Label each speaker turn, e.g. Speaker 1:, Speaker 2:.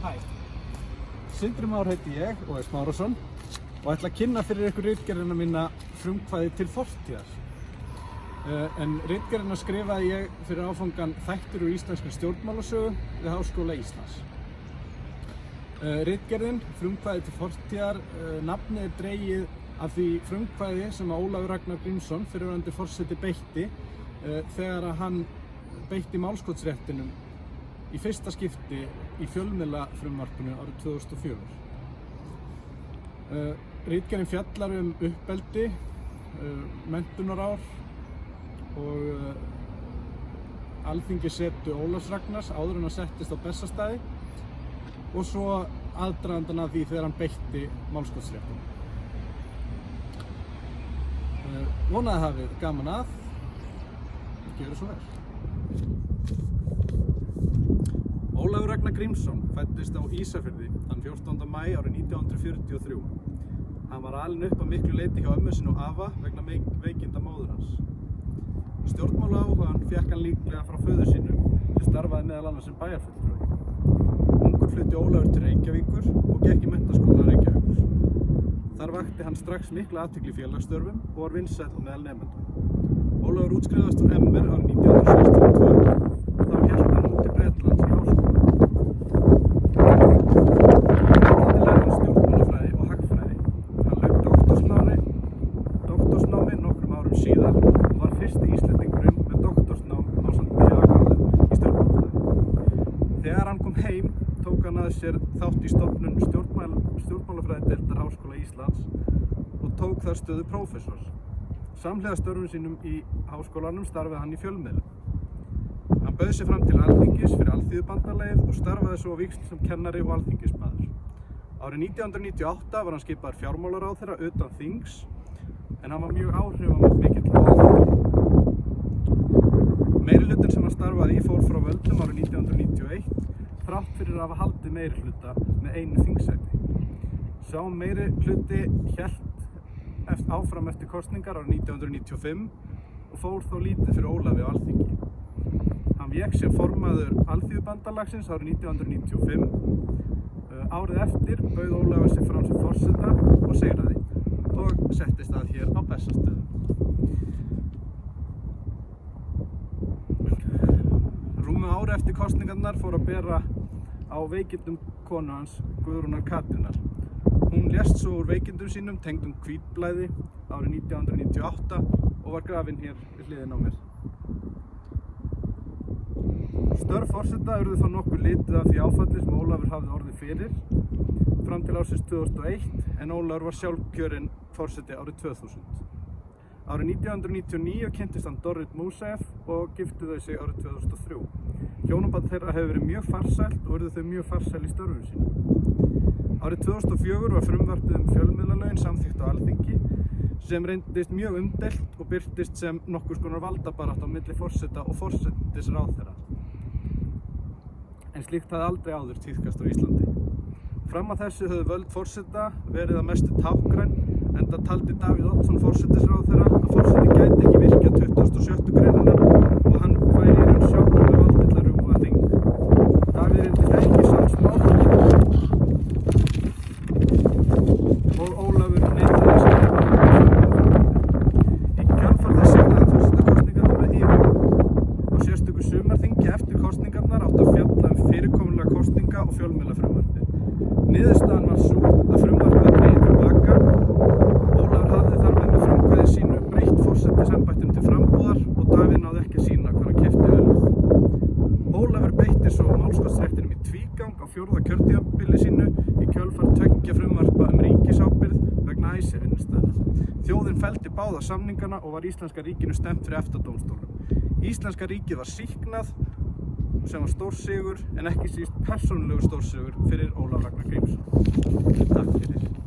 Speaker 1: Hæ, Sindri Már heiti ég og er Smárásson og ætla að kynna fyrir ykkur ritgerðina mína Frumkvæði til fortíðar. En ritgerðina skrifaði ég fyrir áfangan Þættir úr íslenskri stjórnmálasögu við Háskóla Íslands. Ritgerðin Frumkvæði til fortíðar, nafnið er dregið af því frumkvæði sem Ólafur Ragnar Grímsson, fyrrverandi forseti, beitti þegar hann beitti málskotsréttinum í fyrsta skipti í fjölmiðlafrumvarpinu árið 2004. Ritgerðin fjallar uppeldi, menntunarár og alþingissetu Ólafs Ragnars áður en hann settist á Bessastaði og svo aðdragandann að því þegar hann beitti málskotsréttinum. Vonaði hafið gaman að, gjörið svo vel. Ólafur Ragnar Grímsson fæddist á Ísafirði þann 14. maí árið 1943. Hann var alinn upp að miklu leyti hjá ömmu sinni og afa vegna veikinda móður hans. Stjórnmálaáhugann fékk hann líklega frá föður sínum sem starfaði meðal annars sem bæjarfulltrúi. Ungur flutti Ólafur til Reykjavíkur og gekk í menntaskóla Reykjavíkur. Þar vakti hann strax mikla athygli í félagsstörfum og var vinsæll meðal nemenda. Ólafur útskrifaðist úr MR árið 1962 og þá hélt hann út til Bretlands í háskóla. Hann lærði stjórnmálafræði og hagfræði. Hann lauk doktorsnámi nokkrum árum síðar og var fyrsti Íslendingurinn með doktorsnám ásamt B.A.-gráðu í stjórnmálafræði. Þegar hann kom heim tók hann að sér þátt í stofnun stjórnmálafræðideildar Háskóla Íslands og tók þar stöðu prófessors. Samhliða störfum sínum í háskólanum starfaði hann í fjölmiðlum. Hann bauð sig fram til Alþingis fyrir Alþýðubandalagið og starfaði svo á víxl sem kennari og alþingismaður. Árið 1998 var hann skipaður fjármálaráðherra utan þings, en hann var mjög áhrifamikill á Alþingi. Meirihlutinn sem hann starfaði í fór frá völdum árið 1991, þrátt fyrir að hafa haldið meirihluta með einu þingsæti. Sá meirihluti hélt áfram eftir kosningar árið 1995 og fór þó lítið fyrir Ólafi á Alþingi. Hann vék sem formaður Alþýðubandalagsins árið 1995. Árið eftir bauð Ólafur sig fram sem forseta og sigraði og settist að hér á Bessastöðum. Rúmu ári eftir kosningarnar fór að bera á veikindum konu hans, Guðrúnar Katrínar. Hún lést svo úr veikindum sínum tengdum hvítblæði árið 1998 og var grafin hér við hliðina á mér. Störf forseta urðu þá nokkuð litið af því áfalli sem Ólafur hafði orðið fyrir fram til ársins 2001 en Ólafur var sjálfkjörinn forseti árið 2000. Árið 1999 kynntist hann Dorrit Moussaeff og giftu þau sig árið 2003. Hjónaband þeirra hefur verið mjög farsælt og urðu þau mjög farsæl í störfum sínum. Árið 2004 var frumvarpið fjölmiðlalögin samþykkt á Alþingi sem reyndist mjög umdeilt og birtist sem nokkurs konar valdabarátta á milli forseta og forsætisráðherra. En slíkt hafði aldrei áður tíðkast á Íslandi. Fram að þessu höfðu völd forseta verið að mestu táknræn, enda taldi Davíð Oddsson forsætisráðherra að forseti gæti ekki virkjað 27. greinina og hann færi í raun sjálfur með vald til að rjúfa þing. Davíð reyndist ekki samsmál og Ólafur neitaði að skrifa í kjölfar þess sigraði forsetakosningarnar með yfirgangi. Á sérstöku sumarþingi eftir kosningarnar átti að fjalla fyrirkomulag kosninga og fjölmiðlafrumvarpið. Niðurstaðan var sú að frumvarpið var dregið til baka. Ólafur hafði þar með frumkvæði sínu breytt forsetaembættinu til frambúðar og Davíð náði ekki að sýna hvar hann keypti ölið. Ólafur beitti svo málskotsréttinum í tvígang á 4. kjörtímabili sínu í kjölfar 2 frumvarpa ríkisábyrgð vegna Icesave-innstæðna. Þjóðin felldi báða samningana og var íslenska ríkinu stefnt fyrir EFTA-dómstólnum. Íslenska ríkið var sýknað sem var stórsigur en ekki síst persónulegur stórsigur fyrir Ólaf Ragnar Grímsson. Takk fyrir.